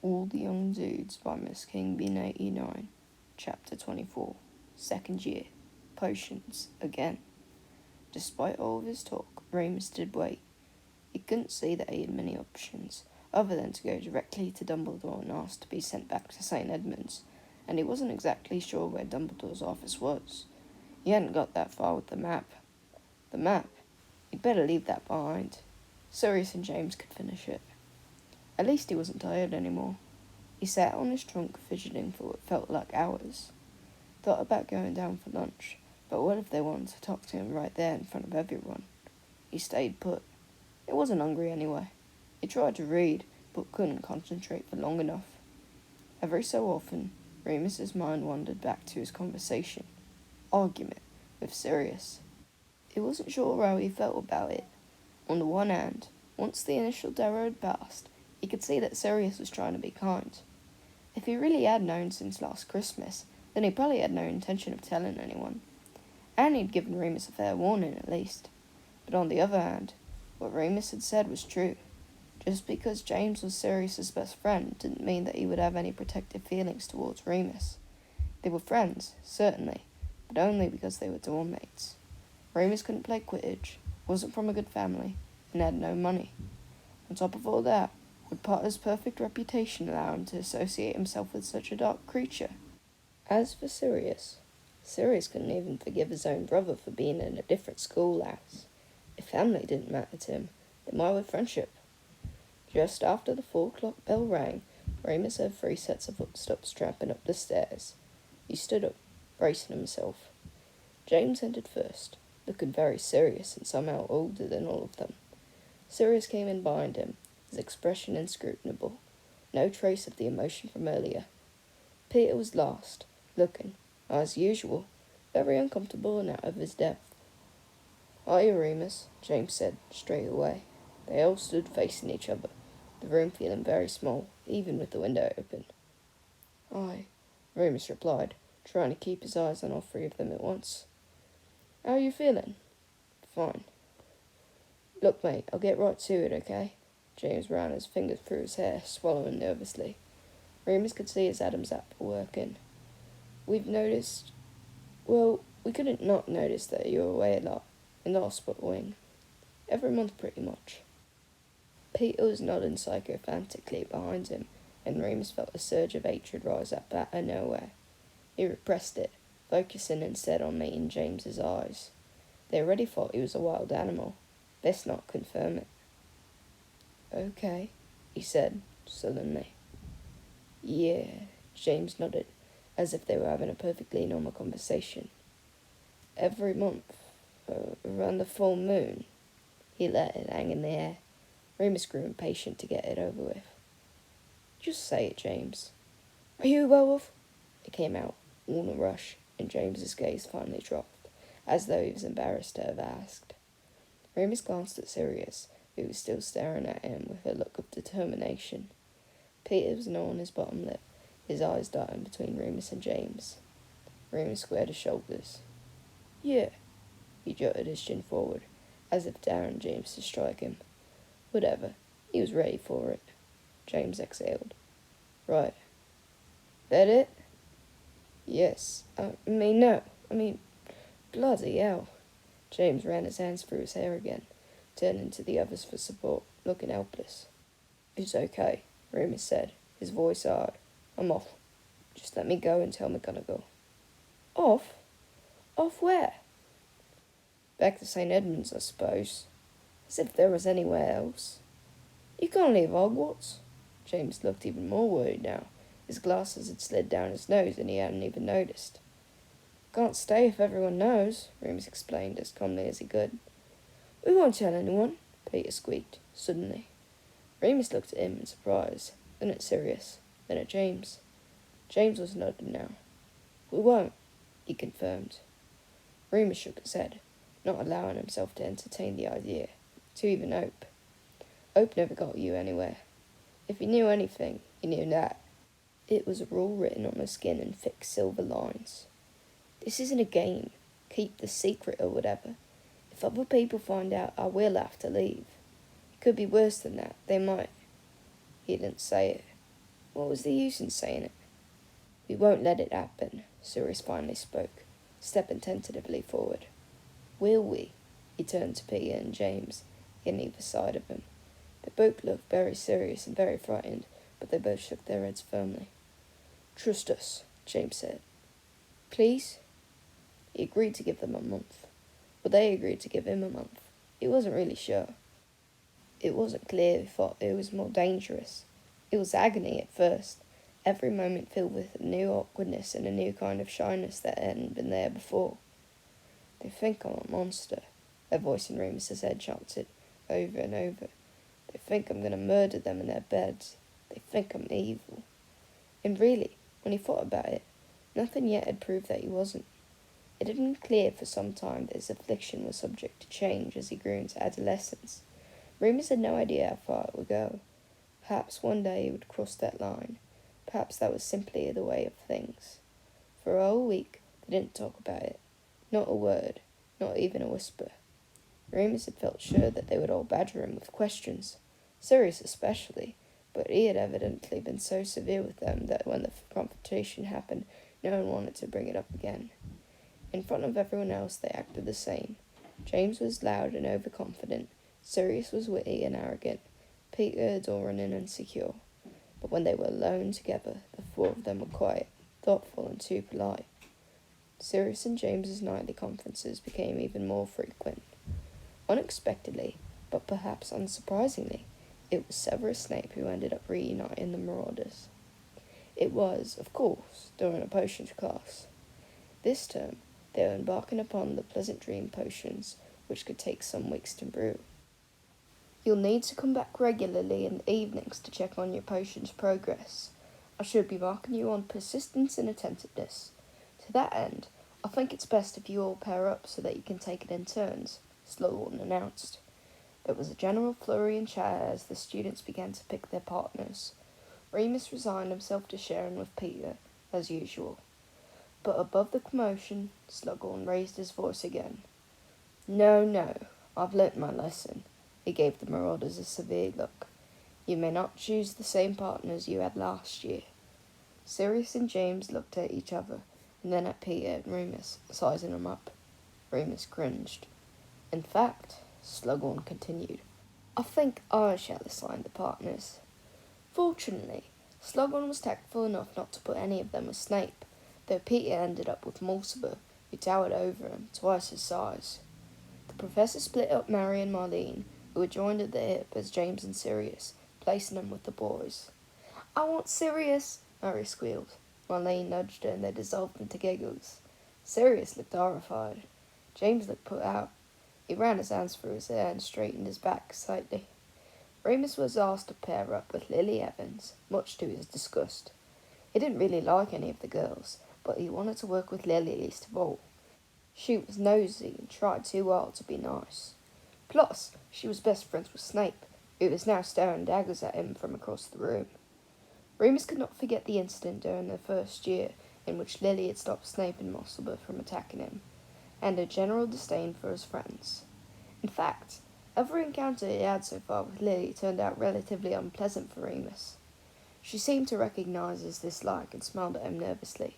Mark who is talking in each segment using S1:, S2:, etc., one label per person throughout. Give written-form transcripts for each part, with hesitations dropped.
S1: All the Young Dudes by MsKingBean89, Chapter 24, Second Year, Potions, Again. Despite all of his talk, Remus did wait. He couldn't see that he had many options, other than to go directly to Dumbledore and ask to be sent back to St. Edmund's, and he wasn't exactly sure where Dumbledore's office was. He hadn't got that far with the map. The map? He'd better leave that behind. Sirius and James could finish it. At least he wasn't tired anymore. He sat on his trunk fidgeting for what felt like hours. Thought about going down for lunch, but what if they wanted to talk to him right there in front of everyone? He stayed put. He wasn't hungry anyway. He tried to read, but couldn't concentrate for long enough. Every so often, Remus's mind wandered back to his argument, with Sirius. He wasn't sure how he felt about it. On the one hand, once the initial terror had passed, he could see that Sirius was trying to be kind. If he really had known since last Christmas, then he probably had no intention of telling anyone. And he'd given Remus a fair warning at least. But on the other hand, what Remus had said was true. Just because James was Sirius's best friend didn't mean that he would have any protective feelings towards Remus. They were friends, certainly, but only because they were dorm mates. Remus couldn't play Quidditch, wasn't from a good family, and had no money. On top of all that, would Potter's perfect reputation allow him to associate himself with such a dark creature? As for Sirius couldn't even forgive his own brother for being in a different schoolhouse. If family didn't matter to him, then why would friendship? Just after the 4 o'clock bell rang, Remus heard 3 sets of footsteps tramping up the stairs. He stood up, bracing himself. James entered first, looking very serious and somehow older than all of them. Sirius came in behind him, his expression inscrutable, no trace of the emotion from earlier. Peter was last, looking, as usual, very uncomfortable and out of his depth. "Hiya, Remus," James said, straight away. They all stood facing each other, the room feeling very small, even with the window open. "Hi," Remus replied, trying to keep his eyes on all 3 of them at once. "How are you feeling?" "Fine." "Look, mate, I'll get right to it, okay?" James ran his fingers through his hair, swallowing nervously. Remus could see his Adam's apple working. We couldn't not notice that you were away a lot, in the hospital wing. Every month, pretty much." Peter was nodding sycophantically behind him, and Remus felt a surge of hatred rise up out of nowhere. He repressed it, focusing instead on meeting James's eyes. They already thought he was a wild animal. Best not confirm it. "Okay," he said, sullenly. "Yeah," James nodded, as if they were having a perfectly normal conversation. "Every month, around the full moon." He let it hang in the air. Remus grew impatient to get it over with. "Just say it, James." "Are you a werewolf?" It came out, all in a rush, and James's gaze finally dropped, as though he was embarrassed to have asked. Remus glanced at Sirius, who was still staring at him with a look of determination. Peter was gnawing his bottom lip, his eyes darting between Remus and James. Remus squared his shoulders. "Yeah." He jutted his chin forward, as if daring James to strike him. Whatever, he was ready for it. James exhaled. "Right. That it?" "Yes. No. Bloody hell." James ran his hands through his hair again, turning to the others for support, looking helpless. "It's okay," Remus said, his voice hard. "I'm off. Just let me go and tell McGonagall." "Off? Off where?" "Back to St. Edmund's, I suppose. As if there was anywhere else." "You can't leave Hogwarts." James looked even more worried now. His glasses had slid down his nose and he hadn't even noticed. "Can't stay if everyone knows," Remus explained as calmly as he could. "We won't tell anyone," Peter squeaked, suddenly. Remus looked at him in surprise, then at Sirius, then at James. James was nodding now. "We won't," he confirmed. Remus shook his head, not allowing himself to entertain the idea, to even hope. Hope never got you anywhere. If he knew anything, he knew that. It was a rule written on the skin in thick silver lines. "This isn't a game. Keep the secret or whatever. If other people find out, I will have to leave. It could be worse than that. They might." He didn't say it. What was the use in saying it? We won't let it happen, Sirius finally spoke, stepping tentatively forward. Will we? He turned to Peter and James, on either side of him. They both looked very serious and very frightened, but they both shook their heads firmly. Trust us, James said. Please? He agreed to give them a month, but they agreed to give him a month. He wasn't really sure. It wasn't clear he thought it was more dangerous. It was agony at first, every moment filled with a new awkwardness and a new kind of shyness that hadn't been there before. They think I'm a monster, a voice in Remus's head chanted over and over. They think I'm going to murder them in their beds. They think I'm evil. And really, when he thought about it, nothing yet had proved that he wasn't. It had been clear for some time that his affliction was subject to change as he grew into adolescence. Remus had no idea how far it would go. Perhaps one day he would cross that line. Perhaps that was simply the way of things. For a whole week, they didn't talk about it. Not a word, not even a whisper. Remus had felt sure that they would all badger him with questions, Sirius especially, but he had evidently been so severe with them that when the confrontation happened, no one wanted to bring it up again. In front of everyone else, they acted the same. James was loud and overconfident. Sirius was witty and arrogant. Peter adoring and insecure. But when they were alone together, the four of them were quiet, thoughtful, and too polite. Sirius and James's nightly conferences became even more frequent. Unexpectedly, but perhaps unsurprisingly, it was Severus Snape who ended up reuniting the Marauders. It was, of course, during a potions class. This term, they were embarking upon the pleasant dream potions, which could take some weeks to brew. You'll need to come back regularly in the evenings to check on your potions' progress. I should be marking you on persistence and attentiveness. To that end, I think it's best if you all pair up so that you can take it in turns, Slughorn announced. There was a general flurry and chatter as the students began to pick their partners. Remus resigned himself to sharing with Peter, as usual. But above the commotion, Slughorn raised his voice again. No, I've learnt my lesson. He gave the Marauders a severe look. You may not choose the same partners you had last year. Sirius and James looked at each other, and then at Peter and Remus, sizing them up. Remus cringed. In fact, Slughorn continued, I think I shall assign the partners. Fortunately, Slughorn was tactful enough not to put any of them with Snape, though Peter ended up with Mulciber, who towered over him, twice his size. The professor split up Mary and Marlene, who were joined at the hip as James and Sirius, placing them with the boys. I want Sirius, Mary squealed. Marlene nudged her and they dissolved into giggles. Sirius looked horrified. James looked put out. He ran his hands through his hair and straightened his back slightly. Remus was asked to pair up with Lily Evans, much to his disgust. He didn't really like any of the girls, but he wanted to work with Lily least of all. She was nosy and tried too hard to be nice. Plus, she was best friends with Snape, who was now staring daggers at him from across the room. Remus could not forget the incident during their first year in which Lily had stopped Snape and Mulciber from attacking him, and her general disdain for his friends. In fact, every encounter he had so far with Lily turned out relatively unpleasant for Remus. She seemed to recognize his dislike and smiled at him nervously.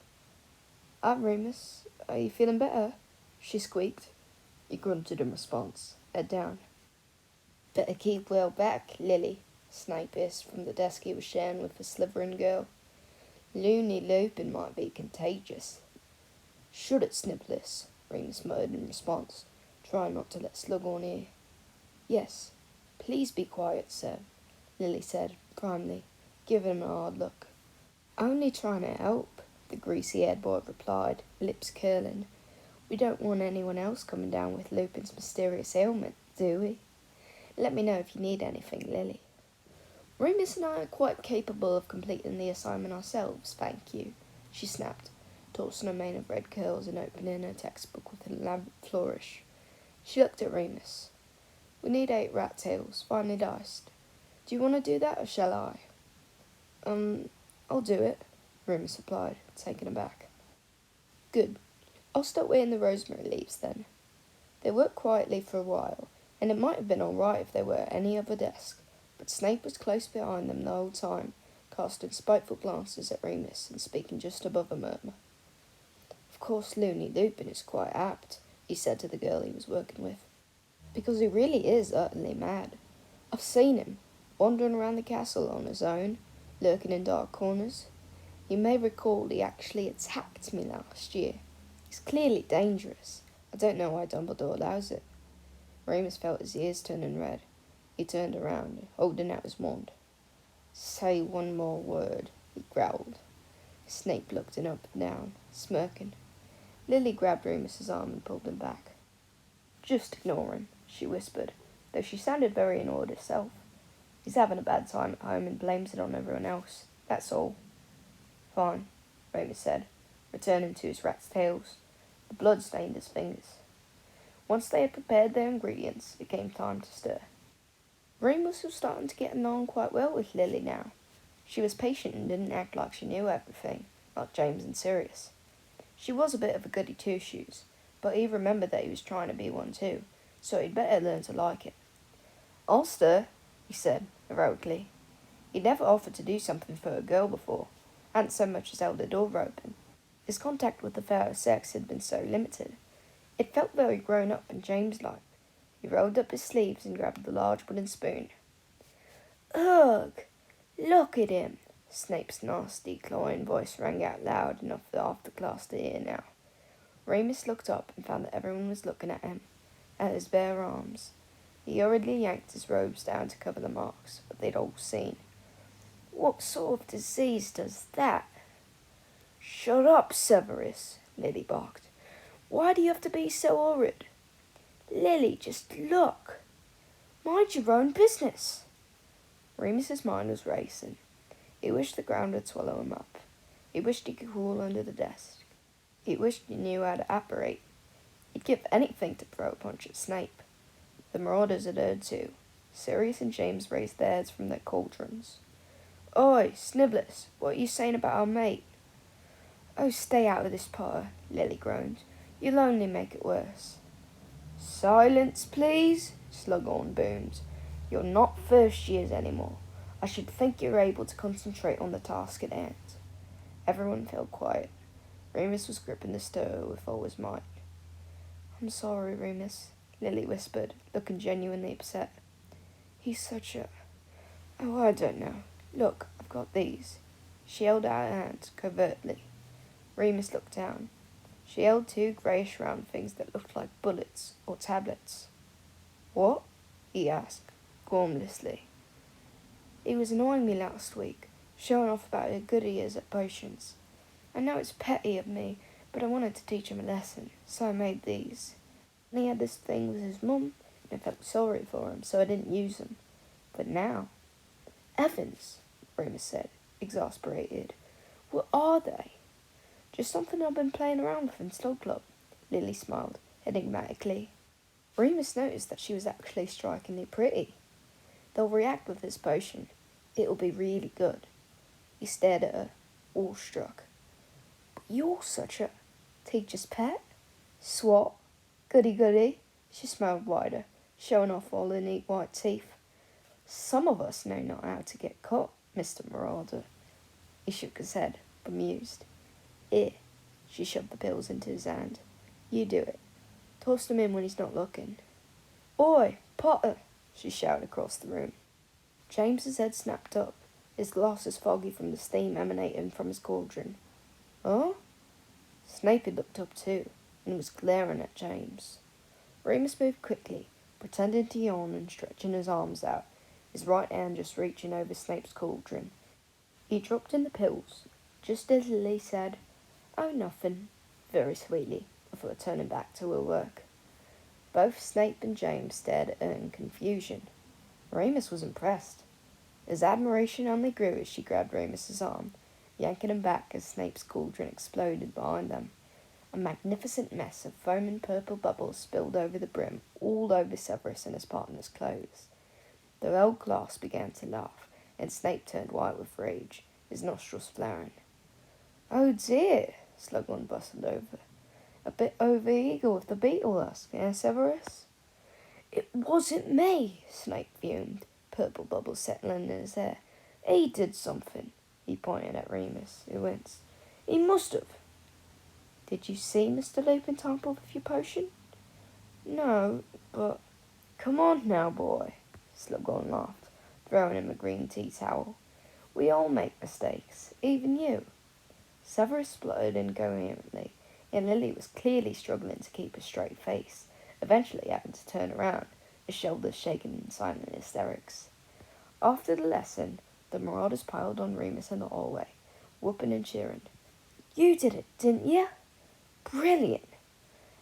S1: Remus, are you feeling better? She squeaked. He grunted in response, head down. Better keep well back, Lily, Snape hissed from the desk he was sharing with the Slytherin girl. Loony Lupin might be contagious. Shut it, Snipless, Remus muttered in response, trying not to let Slughorn hear. Yes, please be quiet, sir, Lily said, primly, giving him a hard look. Only trying to help, the greasy-haired boy replied, lips curling. We don't want anyone else coming down with Lupin's mysterious ailment, do we? Let me know if you need anything, Lily. Remus and I are quite capable of completing the assignment ourselves, thank you, she snapped, tossing a mane of red curls and opening her textbook with a elaborate flourish. She looked at Remus. We need 8 rat tails, finely diced. Do you want to do that, or shall I? I'll do it, Remus replied, taken aback. Good. I'll start weighing the rosemary leaves, then. They worked quietly for a while, and it might have been all right if they were at any other desk, but Snape was close behind them the whole time, casting spiteful glances at Remus and speaking just above a murmur. "Of course Looney Lupin is quite apt," he said to the girl he was working with, "because he really is utterly mad. I've seen him, wandering around the castle on his own, lurking in dark corners. You may recall he actually attacked me last year. He's clearly dangerous. I don't know why Dumbledore allows it." Remus felt his ears turning red. He turned around, holding out his wand. "Say one more word," he growled. Snape looked him up and down, smirking. Lily grabbed Remus's arm and pulled him back. "Just ignore him," she whispered, though she sounded very annoyed herself. "He's having a bad time at home and blames it on everyone else. That's all." "Fine," Remus said, returning to his rat's tails. The blood stained his fingers. Once they had prepared their ingredients, it came time to stir. Remus was starting to get along quite well with Lily now. She was patient and didn't act like she knew everything, like James and Sirius. She was a bit of a goody two-shoes, but he remembered that he was trying to be one too, so he'd better learn to like it. "I'll stir," he said, heroically. He'd never offered to do something for a girl before, hadn't so much as held the door open. His contact with the fairer sex had been so limited. It felt very grown-up and James-like. He rolled up his sleeves and grabbed the large wooden spoon. "Ugh! Look at him!" Snape's nasty, clawing voice rang out loud enough for half the class to hear now. Remus looked up and found that everyone was looking at him, at his bare arms. He hurriedly yanked his robes down to cover the marks, but they'd all seen. "What sort of disease does that?" "Shut up, Severus," Lily barked. "Why do you have to be so horrid?" "Lily, just look." "Mind your own business." Remus's mind was racing. He wished the ground would swallow him up. He wished he could crawl under the desk. He wished he knew how to apparate. He'd give anything to throw a punch at Snape. The marauders had heard too. Sirius and James raised their heads from their cauldrons. "Oi, Snivellus, what are you saying about our mate?" "Oh, stay out of this, Potter," Lily groaned. "You'll only make it worse." "Silence, please," Slughorn boomed. "You're not first years anymore. I should think you're able to concentrate on the task at hand." Everyone fell quiet. Remus was gripping the stir with all his might. "I'm sorry, Remus," Lily whispered, looking genuinely upset. "He's such a... Oh, I don't know. Look, I've got these." She held out her hand, covertly. Remus looked down. She held two greyish round things that looked like bullets or tablets. "What?" he asked, gormlessly. "He was annoying me last week, showing off about how good he is at potions. I know it's petty of me, but I wanted to teach him a lesson, so I made these. And he had this thing with his mum, and I felt sorry for him, so I didn't use them. But now..." "Evans," Remus said, exasperated. "What are they?" "Just something I've been playing around with in Slug Club," Lily smiled, enigmatically. Remus noticed that she was actually strikingly pretty. "They'll react with this potion. It'll be really good." He stared at her, awestruck. "But you're such a... teacher's pet? Swat? Goody-goody?" She smiled wider, showing off all her neat white teeth. "Some of us know not how to get caught, Mr. Marauder." He shook his head, bemused. "Here." She shoved the pills into his hand. "You do it. Toss them in when he's not looking." "Oi, Potter!" she shouted across the room. James's head snapped up, his glasses foggy from the steam emanating from his cauldron. "Huh?" Snape had looked up too, and was glaring at James. Remus moved quickly, pretending to yawn and stretching his arms out, his right hand just reaching over Snape's cauldron. He dropped in the pills, just as Lily said, "Oh, nothing," very sweetly, before turning back to her work. Both Snape and James stared at her in confusion. Remus was impressed. His admiration only grew as she grabbed Remus's arm, yanking him back as Snape's cauldron exploded behind them. A magnificent mess of foaming purple bubbles spilled over the brim, all over Severus and his partner's clothes. The old class began to laugh, and Snape turned white with rage, his nostrils flaring. "Oh dear," Slughorn bustled over. "A bit over-eager with the beetle husk, eh, Severus?" "It wasn't me," Snape fumed, purple bubbles settling in his hair. "He did something. He pointed at Remus, who winced. He must have. Did you see Mr. Lupin tamper with your potion? No, but... Come on now, boy, Slughorn laughed, throwing him a green tea towel. We all make mistakes, even you. Severus spluttered incoherently, and Lily was clearly struggling to keep a straight face, eventually having to turn around, her shoulders shaking in silent hysterics. After the lesson, the marauders piled on Remus in the hallway, whooping and cheering. You did it, didn't you? Brilliant!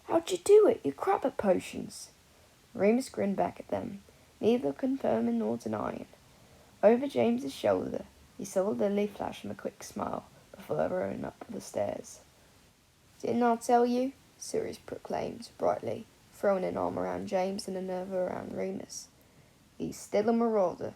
S1: How'd you do it? You're crap at potions. Remus grinned back at them, neither confirming nor denying. Over James's shoulder, he saw Lily flash him a quick smile before hurrying up the stairs. Didn't I tell you? Sirius proclaimed brightly, throwing an arm around James and another around Remus. He's still a marauder.